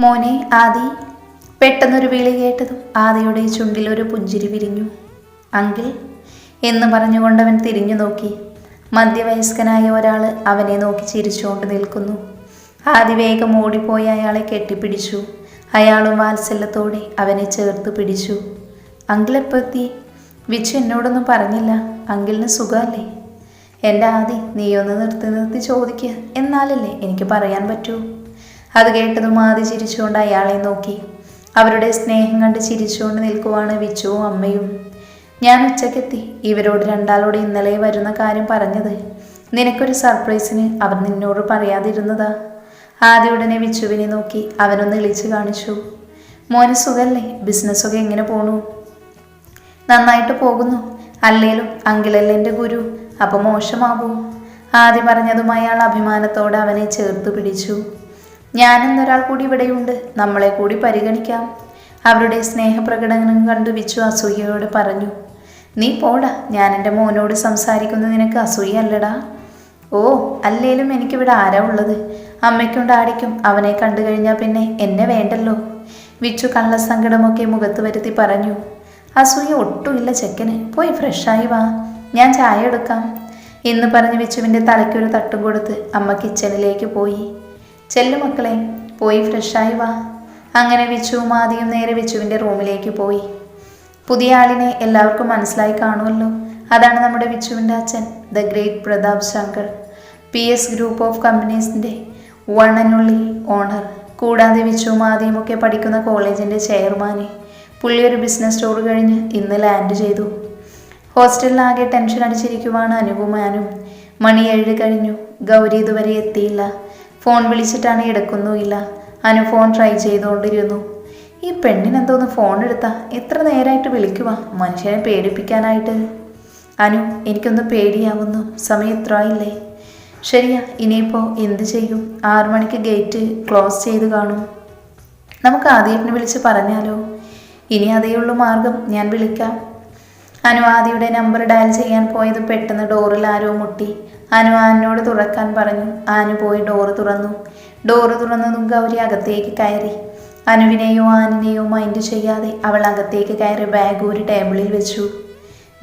മോനെ ആദി. പെട്ടെന്നൊരു വിളി കേട്ടതും ആദിയുടെ ചുണ്ടിൽ ഒരു പുഞ്ചിരി വിരിഞ്ഞു. അങ്കിൾ എന്ന് പറഞ്ഞുകൊണ്ടവൻ തിരിഞ്ഞു നോക്കി. മധ്യവയസ്കനായ ഒരാൾ അവനെ നോക്കി ചിരിച്ചുകൊണ്ട് നിൽക്കുന്നു. ആദി വേഗം ഓടിപ്പോയി അയാളെ കെട്ടിപ്പിടിച്ചു. അയാളും വാത്സല്യത്തോടെ അവനെ ചേർത്ത് പിടിച്ചു. അങ്കിൾ എപ്പോൾ എത്തി? വിച്ചു എന്നോടൊന്നും പറഞ്ഞില്ല. അങ്കിളിന് സുഖമല്ലേ? എൻ്റെ ആദി, നീയൊന്ന് നിർത്തി ചോദിക്കുക, എന്നാലല്ലേ എനിക്ക് പറയാൻ പറ്റൂ. അത് കേട്ടതും ആദി ചിരിച്ചുകൊണ്ട് അയാളെ നോക്കി. അവരുടെ സ്നേഹം കണ്ട് ചിരിച്ചുകൊണ്ട് നിൽക്കുവാണ് വിച്ചുവും അമ്മയും. ഞാൻ ഉച്ചക്കെത്തി. ഇവരോട് രണ്ടാളോട് ഇന്നലെ വരുന്ന കാര്യം പറഞ്ഞത്. നിനക്കൊരു സർപ്രൈസിന് അവർ നിന്നോട് പറയാതിരുന്നതാ. ആദ്യ ഉടനെ വിച്ചുവിനെ നോക്കി അവനൊന്ന് ഇളിച്ചു കാണിച്ചു. മോന് സുഖല്ലേ? ബിസിനസ്സൊക്കെ എങ്ങനെ പോണു? നന്നായിട്ട് പോകുന്നു. അല്ലേലും അങ്കിളല്ലേ എൻ്റെ ഗുരു, അപ്പം മോശമാവൂ? ആദ്യം പറഞ്ഞതും അയാൾ അഭിമാനത്തോടെ അവനെ ചേർത്ത് പിടിച്ചു. ഞാനെന്നൊരാൾ കൂടി ഇവിടെയുണ്ട്, നമ്മളെ കൂടി പരിഗണിക്കാം. അവരുടെ സ്നേഹപ്രകടനം കണ്ടു വിച്ചു അസൂയയോട് പറഞ്ഞു. നീ പോടാ, ഞാൻ എൻ്റെ മോനോട് സംസാരിക്കുന്നത് നിനക്ക് അസൂയല്ലടാ. ഓ, അല്ലേലും എനിക്കിവിടെ ആരാ ഉള്ളത്? അമ്മയ്ക്കും ഡാഡിക്കും അവനെ കണ്ടു കഴിഞ്ഞാൽ പിന്നെ എന്നെ വേണ്ടല്ലോ. വിച്ചു കള്ളസങ്കടമൊക്കെ മുഖത്ത് വരുത്തി പറഞ്ഞു. അസൂയ ഒട്ടുമില്ല ചെക്കന്. പോയി ഫ്രഷായി വാ, ഞാൻ ചായ എടുക്കാം എന്ന് പറഞ്ഞ് വിച്ചുവിൻ്റെ തലയ്ക്കൊരു തട്ടും കൊടുത്ത് അമ്മ കിച്ചണിലേക്ക് പോയി. ചെല്ലു മക്കളെ, പോയി ഫ്രഷായി വാ. അങ്ങനെ വിച്ചുവും ആദ്യം നേരെ വിച്ചുവിൻ്റെ റൂമിലേക്ക് പോയി. പുതിയ ആളിനെ എല്ലാവർക്കും മനസ്സിലായി കാണുമല്ലോ. അതാണ് നമ്മുടെ വിച്ചുവിൻ്റെ അച്ഛൻ, the great Pratap Shankar, PS group of കമ്പനീസിൻ്റെ വൺ ആൻഡ് ഓൺലി ഓണർ. കൂടാതെ വിച്ചുവും ആദ്യമൊക്കെ പഠിക്കുന്ന കോളേജിൻ്റെ ചെയർമാന്. പുള്ളി ഒരു ബിസിനസ് ടൂർ കഴിഞ്ഞ് ഇന്ന് ലാൻഡ് ചെയ്തു. ഹോസ്റ്റലിലാകെ ടെൻഷൻ അടിച്ചിരിക്കുവാണ് അനുവും ആനും. മണി 7 കഴിഞ്ഞു. ഗൗരി ഇതുവരെ എത്തിയില്ല. ഫോൺ വിളിച്ചിട്ടാണ് എടുക്കുന്നുമില്ല. അനു ഫോൺ ട്രൈ ചെയ്തുകൊണ്ടിരുന്നു. ഈ പെണ്ണിനെന്തോന്ന് ഫോൺ എടുത്താ? എത്ര നേരമായിട്ട് വിളിക്കുക, മനുഷ്യനെ പേടിപ്പിക്കാനായിട്ട്. അനു, എനിക്കൊന്ന് പേടിയാവുന്നു. സമയം എത്ര ആയില്ലേ? ശരിയാ, ഇനിയിപ്പോൾ എന്ത് ചെയ്യും? 6 മണിക്ക് ഗേറ്റ് ക്ലോസ് ചെയ്ത് കാണും. നമുക്ക് ആദ്യേട്ടനെ വിളിച്ച് പറഞ്ഞാലോ? ഇനി അതേയുള്ളൂ മാർഗം, ഞാൻ വിളിക്കാം. അനു ആദിയുടെ നമ്പർ ഡയൽ ചെയ്യാൻ പോയത് പെട്ടെന്ന് ഡോറിൽ ആരോ മുട്ടി. അനു ആനോട് തുറക്കാൻ പറഞ്ഞു. ആനു പോയി ഡോറ് തുറന്നു. ഡോറ് തുറന്നതും ഗൗരി അകത്തേക്ക് കയറി. അനുവിനെയോ ആനിനെയോ മൈൻഡ് ചെയ്യാതെ അവൾ അകത്തേക്ക് കയറി ബാഗ് ഒരു ടേബിളിൽ വെച്ചു.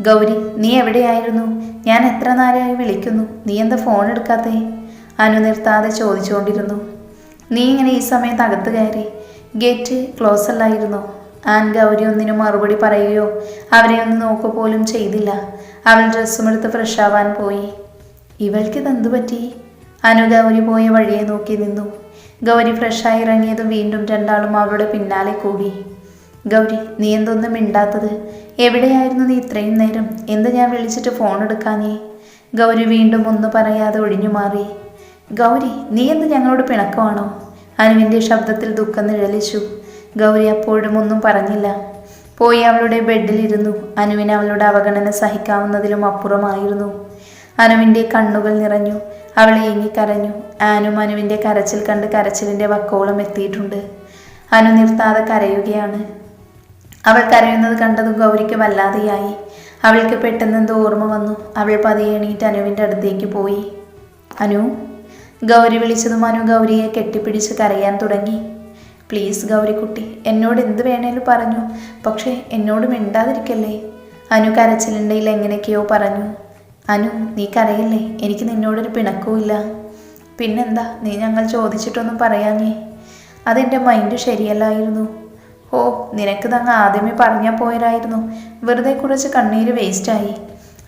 ഗൗരി, നീ എവിടെയായിരുന്നു? ഞാൻ എത്ര നേരമായി വിളിക്കുന്നു, നീ എന്താ ഫോൺ എടുക്കാത്തേ? അനു നിർത്താതെ ചോദിച്ചുകൊണ്ടിരുന്നു. നീ ഇങ്ങനെ ഈ സമയത്ത് അകത്ത് കയറി? ഗേറ്റ് ക്ലോസ് അല്ലായിരുന്നോ? ആൻ ഗൗരി ഒന്നിനും മറുപടി പറയുകയോ അവരെ ഒന്ന് നോക്കുക പോലും ചെയ്തില്ല. അവൾ ഡ്രസ്സും എടുത്ത് ഫ്രഷ് ആവാൻ പോയി. ഇവൾക്കിതെന്തു പറ്റി? അനു ഗൗരി പോയ വഴിയെ നോക്കി നിന്നു. ഗൗരി ഫ്രഷായി ഇറങ്ങിയതും വീണ്ടും രണ്ടാളും അവളുടെ പിന്നാലെ കൂടി. ഗൗരി, നീ എന്തൊന്നും മിണ്ടാത്തത്? എവിടെയായിരുന്നു നീ ഇത്രയും നേരം? എന്ത് ഞാൻ വിളിച്ചിട്ട് ഫോൺ എടുക്കാഞ്ഞേ? ഗൗരി വീണ്ടും ഒന്നും പറയാതെ ഒഴിഞ്ഞു മാറി. ഗൗരി, നീ എന്ത് ഞങ്ങളോട് പിണക്കമാണോ? അനുവിൻ്റെ ശബ്ദത്തിൽ ദുഃഖം നിഴലിച്ചു. ഗൗരി അപ്പോഴും ഒന്നും പറഞ്ഞില്ല. പോയി അവളുടെ ബെഡിലിരുന്നു. അനുവിന് അവളുടെ അവഗണന സഹിക്കാവുന്നതിലും അപ്പുറമായിരുന്നു. അനുവിൻ്റെ കണ്ണുകൾ നിറഞ്ഞു. അവൾ ഏങ്ങിക്കരഞ്ഞു. ആനും അനുവിൻ്റെ കരച്ചിൽ കണ്ട് കരച്ചിലിൻ്റെ വക്കോളം എത്തിയിട്ടുണ്ട്. അനു നിർത്താതെ കരയുകയാണ്. അവൾ കരയുന്നത് കണ്ടതും ഗൗരിക്ക് വല്ലാതെയായി. അവൾക്ക് പെട്ടെന്നെന്തോ ഓർമ്മ വന്നു. അവൾ പതിയെ എണീറ്റ് അനുവിൻ്റെ അടുത്തേക്ക് പോയി. അനു, ഗൗരി വിളിച്ചതും അനു ഗൗരിയെ കെട്ടിപ്പിടിച്ച് കരയാൻ തുടങ്ങി. പ്ലീസ് ഗൗരിക്കുട്ടി, എന്നോട് എന്ത് വേണേലും പറഞ്ഞു, പക്ഷേ എന്നോട് മിണ്ടാതിരിക്കല്ലേ. അനു കരച്ചിലിൻ്റെയിൽ എങ്ങനെയൊക്കെയോ പറഞ്ഞു. അനു, നീ കരയില്ലേ? എനിക്ക് നിന്നോടൊരു പിണക്കവുമില്ല. പിന്നെന്താ നീ ഞങ്ങൾ ചോദിച്ചിട്ടൊന്നും പറയാഞ്ഞേ? അതെൻ്റെ മൈൻഡ് ശരിയല്ലായിരുന്നു. ഓ, നിനക്ക് തങ്ങ ആദ്യമേ പറഞ്ഞാൽ പോയരായിരുന്നു. വെറുതെ കുറച്ച് കണ്ണീര് വേസ്റ്റായി.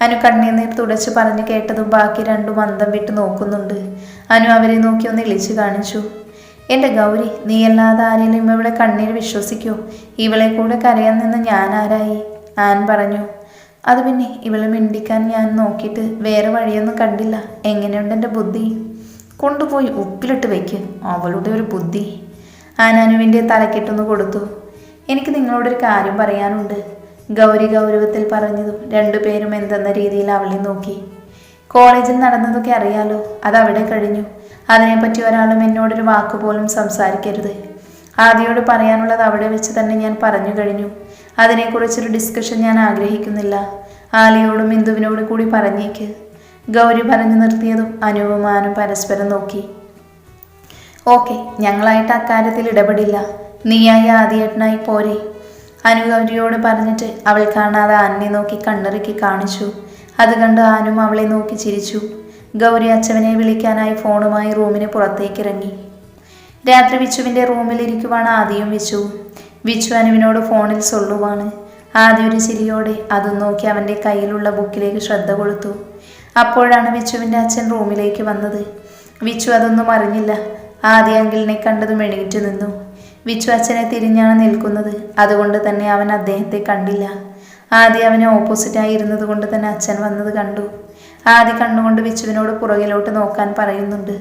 അനു കണ്ണീർ തുടച്ച് പറഞ്ഞു കേട്ടതും ബാക്കി രണ്ടും അന്തം വിട്ട് നോക്കുന്നുണ്ട്. അനു അവരെ നോക്കി ഒന്ന് ഇളിച്ചു കാണിച്ചു. എൻ്റെ ഗൗരി, നീയല്ലാതെ ആരെങ്കിലും ഇവിടെ കണ്ണീര് വിശ്വസിക്കോ? ഇവളെ കൂടെ കരയാൻ നിന്ന് ഞാൻ ആരായി? ആൻ പറഞ്ഞു. അത് പിന്നെ ഇവളെ മിണ്ടിക്കാൻ ഞാൻ നോക്കിയിട്ട് വേറെ വഴിയൊന്നും കണ്ടില്ല. എങ്ങനെയുണ്ട് എൻ്റെ ബുദ്ധി? കൊണ്ടുപോയി ഉപ്പിലിട്ട് വയ്ക്ക്, അവളുടെ ഒരു ബുദ്ധി. ആൻ അനുവിൻ്റെ തലക്കെട്ടൊന്ന് കൊടുത്തു. എനിക്ക് നിങ്ങളോടൊരു കാര്യം പറയാനുണ്ട്, ഗൗരി ഗൗരവത്തിൽ പറഞ്ഞതും രണ്ടുപേരും എന്തെന്ന രീതിയിൽ അവളെ നോക്കി. കോളേജിൽ നടന്നതൊക്കെ അറിയാലോ, അതവിടെ കഴിഞ്ഞു. അതിനെപ്പറ്റി ഒരാളും എന്നോടൊരു വാക്കുപോലും സംസാരിക്കരുത്. ആദ്യയോട് പറയാനുള്ളത് അവിടെ വെച്ച് തന്നെ ഞാൻ പറഞ്ഞു കഴിഞ്ഞു. അതിനെക്കുറിച്ചൊരു ഡിസ്കഷൻ ഞാൻ ആഗ്രഹിക്കുന്നില്ല. ആലിയോടും ഇന്ദുവിനോടും കൂടി പറഞ്ഞേക്ക്. ഗൗരി പറഞ്ഞു നിർത്തിയതും അനുവും ആനും പരസ്പരം നോക്കി. ഓക്കെ, ഞങ്ങളായിട്ട് അക്കാര്യത്തിൽ ഇടപെടില്ല. നീയായി ആദ്യേട്ടനായി പോരെ. അനു ഗൗരിയോട് പറഞ്ഞിട്ട് അവൾ കാണാതെ ആനിനെ നോക്കി കണ്ണിറുക്കി കാണിച്ചു. അത് കണ്ട് ആനും അവളെ നോക്കി ചിരിച്ചു. ഗൗരി അച്ഛനെ വിളിക്കാനായി ഫോണുമായി റൂമിന് പുറത്തേക്കിറങ്ങി. രാത്രി വിച്ചുവിൻ്റെ റൂമിലിരിക്കുവാണ് ആദിയും വിച്ചുവും. വിച്ചു അനുവിനോട് ഫോണിൽ സൊല്ലുവാണ്. ആദ്യ ഒരു ചിരിയോടെ അതും നോക്കി അവൻ്റെ കയ്യിലുള്ള ബുക്കിലേക്ക് ശ്രദ്ധ കൊടുത്തു. അപ്പോഴാണ് വിച്ചുവിൻ്റെ അച്ഛൻ റൂമിലേക്ക് വന്നത്. വിച്ചു അതൊന്നും അറിഞ്ഞില്ല. ആദ്യ അങ്കിളിനെ കണ്ടതും എണീറ്റ് നിന്നു. വിച്ചു അച്ഛനെ തിരിഞ്ഞാണ് നിൽക്കുന്നത്. അതുകൊണ്ട് തന്നെ അവൻ അദ്ദേഹത്തെ കണ്ടില്ല. ആദ്യ അവനെ ഓപ്പോസിറ്റായി ഇരുന്നത് കൊണ്ട് തന്നെ അച്ഛൻ വന്നത് കണ്ടു. ആദ്യ കണ്ണുകൊണ്ട് വിച്ചുവിനോട് പുറകിലോട്ട് നോക്കാൻ പറയുന്നുണ്ട്.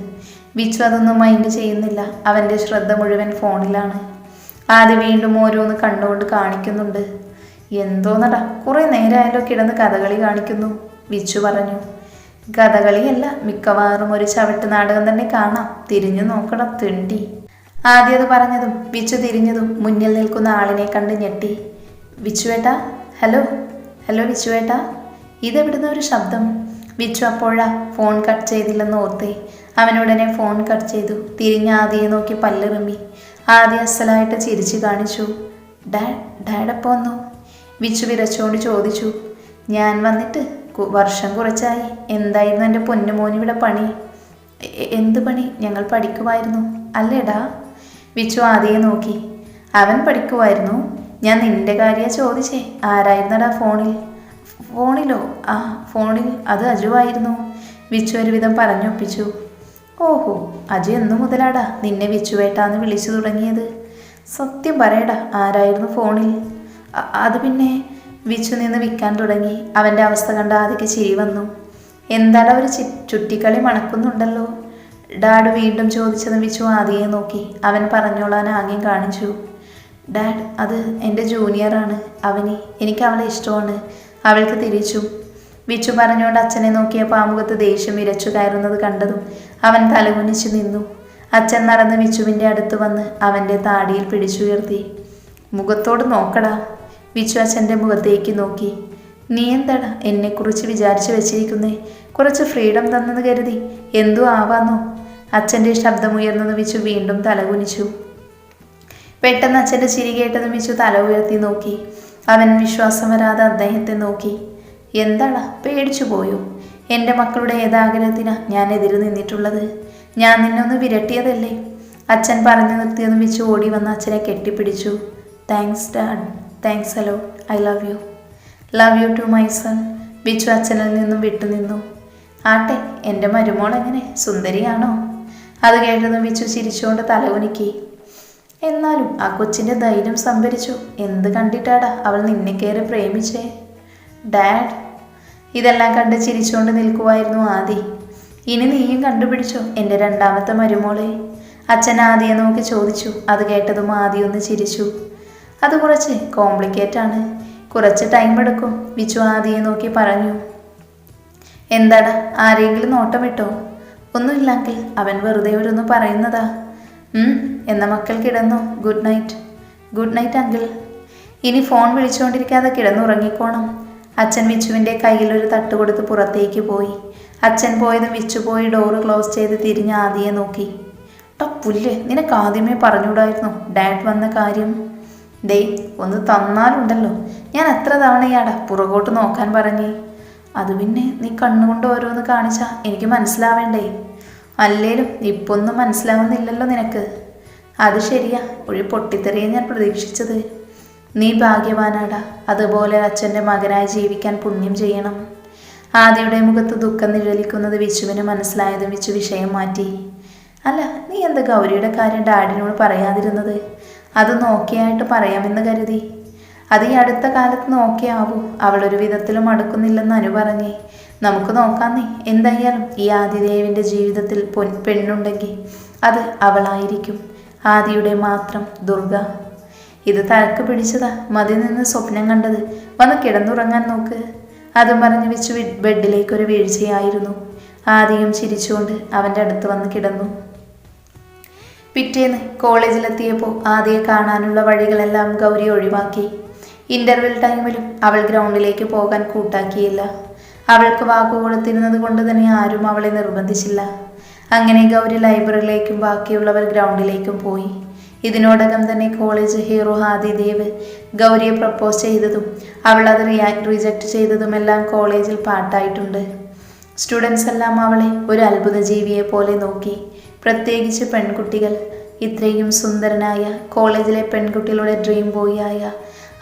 വിച്ചു അതൊന്നും മൈൻഡ് ചെയ്യുന്നില്ല. അവൻ്റെ ശ്രദ്ധ മുഴുവൻ ഫോണിലാണ്. ആദ്യ വീണ്ടും ഓരോന്ന് കണ്ടുകൊണ്ട് കാണിക്കുന്നുണ്ട്. എന്തോന്നടാ, കുറേ നേരമായാലോ കിടന്ന് കഥകളി കാണിക്കുന്നു, വിച്ചു പറഞ്ഞു. കഥകളിയല്ല, മിക്കവാറും ഒരു ചവിട്ട് നാടകം തന്നെ കാണാം. തിരിഞ്ഞു നോക്കണം തിണ്ടി. ആദ്യം അത് പറഞ്ഞതും വിച്ചു തിരിഞ്ഞതും മുന്നിൽ നിൽക്കുന്ന ആളിനെ കണ്ട് ഞെട്ടി. വിച്ചുവേട്ടാ, ഹലോ ഹലോ വിച്ചുവേട്ടാ, ഇതെവിടുന്ന ഒരു ശബ്ദം? വിച്ചു അപ്പോഴാ ഫോൺ കട്ട് ചെയ്തില്ലെന്ന് ഓർത്തേ. അവനുടനെ ഫോൺ കട്ട് ചെയ്തു. തിരിഞ്ഞ് ആദ്യയെ നോക്കി പല്ലിറുമ്പി. ആദ്യ അസലായിട്ട് ചിരിച്ചു കാണിച്ചു. ഡാഡപ്പോ വന്നു? വിച്ചു വിരച്ചോണ്ട് ചോദിച്ചു. ഞാൻ വന്നിട്ട് വർഷം കുറച്ചായി. എന്തായിരുന്നു എൻ്റെ പൊന്നുമോനിവിടെ പണി? എന്ത് പണി? ഞങ്ങൾ പഠിക്കുമായിരുന്നു. അല്ലേടാ? വിച്ചു ആദ്യയെ നോക്കി. അവൻ പഠിക്കുമായിരുന്നു. ഞാൻ നിന്റെ കാര്യമാണ് ചോദിച്ചേ. ആരായിരുന്നടാ ഫോണിൽ? ഫോണിലോ? ആ ഫോണിൽ അത് അജുവായിരുന്നു. വിച്ചു ഒരുവിധം പറഞ്ഞൊപ്പിച്ചു. ഓഹോ, അജു എന്നു മുതലാടാ നിന്നെ വിച്ചുവേട്ടാന്ന് വിളിച്ചു തുടങ്ങിയത്? സത്യം പറയടാ, ആരായിരുന്നു ഫോണിൽ? അത് പിന്നെ വിച്ചു നിന്ന് വിൽക്കാൻ തുടങ്ങി. അവൻ്റെ അവസ്ഥ കണ്ട് ആദ്യക്ക് ചിരി വന്നു. എന്താടാ ഒരു ചുറ്റിക്കളി മണക്കുന്നുണ്ടല്ലോ? ഡാഡ് വീണ്ടും ചോദിച്ചത് വിച്ചു ആദ്യയെ നോക്കി. അവൻ പറഞ്ഞോളാൻ ആംഗ്യം കാണിച്ചു. ഡാഡ്, അത് എൻ്റെ ജൂനിയറാണ് അവനി. എനിക്ക് അവളെ ഇഷ്ടമാണ്. അവൾക്ക് തിരിച്ചു. വിച്ചു പറഞ്ഞുകൊണ്ട് അച്ഛനെ നോക്കിയപ്പോൾ ആ മുഖത്ത് ദേഷ്യം വിരച്ചു കയറുന്നത് കണ്ടതും അവൻ തലകുനിച്ചു നിന്നു. അച്ഛൻ നടന്ന് വിച്ചുവിൻ്റെ അടുത്ത് വന്ന് അവൻ്റെ താടിയിൽ പിടിച്ചുയർത്തി. മുഖത്തോട് നോക്കടാ. വിച്ചു അച്ഛൻ്റെ മുഖത്തേക്ക് നോക്കി. നീ എന്താടാ എന്നെക്കുറിച്ച് വിചാരിച്ചു വെച്ചിരിക്കുന്നേ? കുറച്ച് ഫ്രീഡം തന്നെന്ന് കരുതി എന്തോ ആവാന്നോ? അച്ഛൻ്റെ ശബ്ദമുയർന്നെന്ന് വിച്ചു വീണ്ടും തലകുനിച്ചു. പെട്ടെന്ന് അച്ഛൻ്റെ ചിരി കേട്ടതും വിച്ചു തല ഉയർത്തി നോക്കി. അവൻ വിശ്വാസം വരാതെ അദ്ദേഹത്തെ നോക്കി. എന്താടാ, പേടിച്ചു പോയോ? എൻ്റെ മക്കളുടെ ഏതാഗ്രഹത്തിനാ ഞാൻ എതിര് നിന്നിട്ടുള്ളത്? ഞാൻ നിന്നൊന്ന് വിരട്ടിയതല്ലേ? അച്ഛൻ പറഞ്ഞു നിർത്തിയതും വിച്ചു ഓടി വന്ന് അച്ഛനെ കെട്ടിപ്പിടിച്ചു. Thanks dad. Thanks hello. I love you. Love you too my son. Vichu അച്ഛനിൽ നിന്നും വിട്ടുനിന്നു. ആട്ടെ, എൻ്റെ മരുമോൾ എങ്ങനെ, സുന്ദരിയാണോ? അത് കേട്ടതും വിച്ചു ചിരിച്ചുകൊണ്ട് തലകുനിക്കി. എന്നാലും ആ കൊച്ചിൻ്റെ ധൈര്യം സംഭരിച്ചു. എന്ത് കണ്ടിട്ടാടാ അവൾ നിന്നെ കയറി പ്രേമിച്ചേ? ഡാഡ്. ഇതെല്ലാം കണ്ട് ചിരിച്ചുകൊണ്ട് നിൽക്കുമായിരുന്നു ആദി. ഇനി നീയും കണ്ടുപിടിച്ചോ എൻ്റെ രണ്ടാമത്തെ മരുമോളെ? അച്ഛൻ ആദിയെ നോക്കി ചോദിച്ചു. അത് കേട്ടതും ആദി ഒന്ന് ചിരിച്ചു. അത് കുറച്ച് കോംപ്ലിക്കേറ്റാണ്, കുറച്ച് ടൈം എടുക്കും, വിച്ചു ആദിയെ നോക്കി പറഞ്ഞു. എന്താടാ, ആരെങ്കിലും നോട്ടം വിട്ടോ? ഒന്നുമില്ല അങ്കിൾ, അവൻ വെറുതെ ഓരോന്ന് പറയുന്നതാ. എന്ന മക്കൾ കിടന്നു. Good night. Good night uncle. ഇനി ഫോൺ വിളിച്ചുകൊണ്ടിരിക്കാതെ കിടന്നുറങ്ങിക്കോണം. അച്ഛൻ വിച്ചുവിൻ്റെ കയ്യിലൊരു തട്ട് കൊടുത്ത് പുറത്തേക്ക് പോയി. അച്ഛൻ പോയതും വിച്ചു പോയി ഡോറ് ക്ലോസ് ചെയ്ത് തിരിഞ്ഞ് ആദിയെ നോക്കി. പുല്ല്, നിനക്ക് ആദ്യമേ പറഞ്ഞുകൂടായിരുന്നു ഡാഡ് വന്ന കാര്യം? ദേ, ഒന്ന് തന്നാലുണ്ടല്ലോ. ഞാൻ എത്ര തവണയാടാ പുറകോട്ട് നോക്കാൻ പറഞ്ഞേ? അത് പിന്നെ നീ കണ്ണുകൊണ്ട് ഓരോന്ന് കാണിച്ചാ എനിക്ക് മനസ്സിലാവേണ്ടേ? അല്ലേലും ഇപ്പൊന്നും മനസ്സിലാവുന്നില്ലല്ലോ നിനക്ക്. അത് ശരിയാ, ഒരു പൊട്ടിത്തെറിയെ ഞാൻ പ്രതീക്ഷിച്ചത്. നീ ഭാഗ്യവാനാടാ. അതുപോലെ അച്ഛൻ്റെ മകനായി ജീവിക്കാൻ പുണ്യം ചെയ്യണം. ആദിയുടെ മുഖത്ത് ദുഃഖം നിഴലിക്കുന്നത് വിച്ചുവിന് മനസ്സിലായതും വിച്ചു വിഷയം മാറ്റി. അല്ല, നീ എന്താ ഗൗരിയുടെ കാര്യം ഡാഡിനോട് പറയാതിരുന്നത്? അത് നോക്കിയായിട്ട് പറയാമെന്ന് കരുതി. അത് ഈ അടുത്ത കാലത്ത് നോക്കിയാവൂ. അവളൊരു വിധത്തിലും അടുക്കുന്നില്ലെന്ന് അനു പറഞ്ഞേ. നമുക്ക് നോക്കാന്നേ. എന്തായാലും ഈ ആദിദേവിൻ്റെ ജീവിതത്തിൽ പെണ്ണുണ്ടെങ്കിൽ അത് അവളായിരിക്കും. ആദിയുടെ മാത്രം ദുർഗ. ഇത് തലക്ക് പിടിച്ചതാ. മതി നിന്ന് സ്വപ്നം കണ്ടത്. വന്ന് കിടന്നുറങ്ങാൻ നോക്ക്. അതും പറഞ്ഞ് വെച്ച് ബെഡിലേക്കൊരു വീഴ്ചയായിരുന്നു. ആദിയും ചിരിച്ചുകൊണ്ട് അവൻ്റെ അടുത്ത് വന്ന് കിടന്നു. പിറ്റേന്ന് കോളേജിലെത്തിയപ്പോൾ ആദിയെ കാണാനുള്ള വഴികളെല്ലാം ഗൗരി ഒഴിവാക്കി. ഇൻ്റർവെൽ ടൈമിലും അവൾ ഗ്രൗണ്ടിലേക്ക് പോകാൻ കൂട്ടാക്കിയില്ല. അവൾക്ക് വാക്കു കൊടുത്തിരുന്നത് കൊണ്ട് തന്നെ ആരും അവളെ നിർബന്ധിച്ചില്ല. അങ്ങനെ ഗൗരി ലൈബ്രറിയിലേക്കും ബാക്കിയുള്ളവർ ഗ്രൗണ്ടിലേക്കും പോയി. ഇതിനോടകം തന്നെ കോളേജ് ഹീറോ ആദിദേവ് ഗൗരിയെ പ്രപ്പോസ് ചെയ്തതും അവൾ അത് റിജക്റ്റ് ചെയ്തതുമെല്ലാം കോളേജിൽ പാട്ടായിട്ടുണ്ട്. സ്റ്റുഡൻസ് എല്ലാം അവളെ ഒരു അത്ഭുത ജീവിയെ പോലെ നോക്കി. പ്രത്യേകിച്ച് പെൺകുട്ടികൾ. ഇത്രയും സുന്ദരനായ കോളേജിലെ പെൺകുട്ടികളുടെ ഡ്രീം ബോയ് ആയ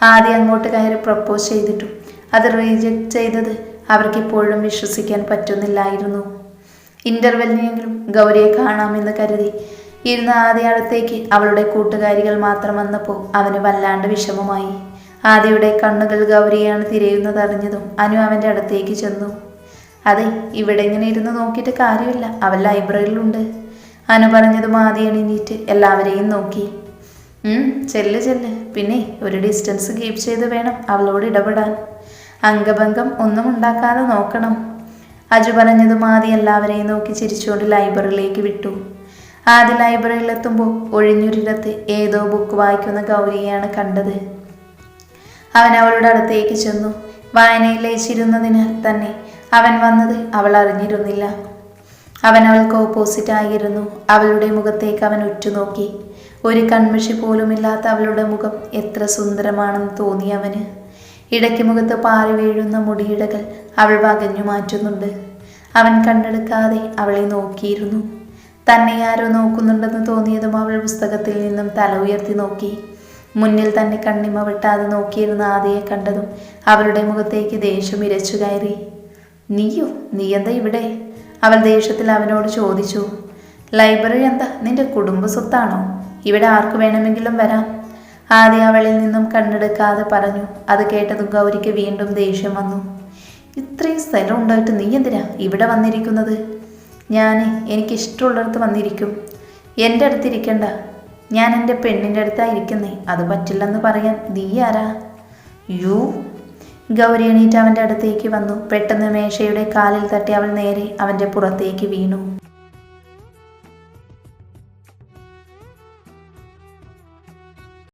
ആദ്യം അങ്ങോട്ട് കയറി പ്രപ്പോസ് ചെയ്തിട്ടും അത് റിജക്റ്റ് ചെയ്തത് അവർക്കിപ്പോഴും വിശ്വസിക്കാൻ പറ്റുന്നില്ലായിരുന്നു. ഇൻ്റർവെല്ലിനെങ്കിലും ഗൗരിയെ കാണാമെന്ന് കരുതി ഇരുന്ന ആദ്യ അടുത്തേക്ക് അവളുടെ കൂട്ടുകാരികൾ മാത്രം വന്നപ്പോൾ അവന് വല്ലാണ്ട് വിഷമമായി. ആദിയുടെ കണ്ണുകൾ ഗൗരിയാണ് തിരയുന്നതറിഞ്ഞതും അനു അവൻ്റെ അടുത്തേക്ക് ചെന്നു. അതെ, ഇവിടെ ഇങ്ങനെ ഇരുന്ന് നോക്കിയിട്ട് കാര്യമില്ല, അവൻ ലൈബ്രറിയിലുണ്ട്. അനു പറഞ്ഞതും ആദി എണീറ്റ് എല്ലാവരെയും നോക്കി. ചെല്ല്, പിന്നെ ഒരു ഡിസ്റ്റൻസ് കീപ്പ് ചെയ്ത് വേണം അവളോട് ഇടപെടാൻ. അംഗഭംഗം ഒന്നും ഉണ്ടാക്കാതെ നോക്കണം. അജു പറഞ്ഞതും ആദി എല്ലാവരെയും നോക്കി ചിരിച്ചുകൊണ്ട് ലൈബ്രറിയിലേക്ക് വിട്ടു. ആദ്യ ലൈബ്രറിയിലെത്തുമ്പോൾ ഒഴിഞ്ഞൊരിടത്ത് ഏതോ ബുക്ക് വായിക്കുന്ന ഗൗരിയെയാണ് കണ്ടത്. അവൻ അവളുടെ അടുത്തേക്ക് ചെന്നു. വായനയിൽ ലയിച്ചിരുന്നതിനാൽ തന്നെ അവൻ വന്നത് അവൾ അറിഞ്ഞിരുന്നില്ല. അവൻ അവൾക്ക് ഓപ്പോസിറ്റ് ആയിരുന്നു. അവളുടെ മുഖത്തേക്ക് അവൻ ഉറ്റുനോക്കി. ഒരു കൺമഷി പോലുമില്ലാത്ത അവളുടെ മുഖം എത്ര സുന്ദരമാണെന്ന് തോന്നി അവന്. ഇടയ്ക്ക് മുഖത്ത് പാറി വീഴുന്ന മുടിയിടകൾ അവൾ വകഞ്ഞു മാറ്റുന്നുണ്ട്. അവൻ കണ്ണെടുക്കാതെ അവളെ നോക്കിയിരുന്നു. തന്നെ ആരോ നോക്കുന്നുണ്ടെന്ന് തോന്നിയതും അവൾ പുസ്തകത്തിൽ നിന്നും തല ഉയർത്തി നോക്കി. മുന്നിൽ തന്നെ കണ്ണിമ വെട്ടാതെ നോക്കിയിരുന്ന ആദിയെ കണ്ടതും അവളുടെ മുഖത്തേക്ക് ദേഷ്യം ഇരച്ചു കയറി. നീ എന്താ ഇവിടെ? അവൾ ദേഷ്യത്തിൽ അവനോട് ചോദിച്ചു. ലൈബ്രറി എന്താ നിന്റെ കുടുംബ സ്വത്താണോ? ഇവിടെ ആർക്ക് വേണമെങ്കിലും വരാം. ആദ്യം അവളിൽ നിന്നും കണ്ണെടുക്കാതെ പറഞ്ഞു. അത് കേട്ടതും ഗൗരിക്ക് വീണ്ടും ദേഷ്യം വന്നു. ഇത്രയും സ്ഥലം ഉണ്ടായിട്ട് നീ എന്തിനാ ഇവിടെ വന്നിരിക്കുന്നത്? എനിക്കിഷ്ടമുള്ളിടത്ത് വന്നിരിക്കും. എൻ്റെ അടുത്തിരിക്കണ്ട. ഞാൻ എൻ്റെ പെണ്ണിൻ്റെ അടുത്തായിരിക്കുന്നേ. അത് പറ്റില്ലെന്ന് പറയാൻ നീ ആരാ? ഗൗരി എണീറ്റ് അവൻ്റെ അടുത്തേക്ക് വന്നു. പെട്ടെന്ന് മേശയുടെ കാലിൽ തട്ടി അവൾ നേരെ അവൻ്റെ പുറത്തേക്ക് വീണു.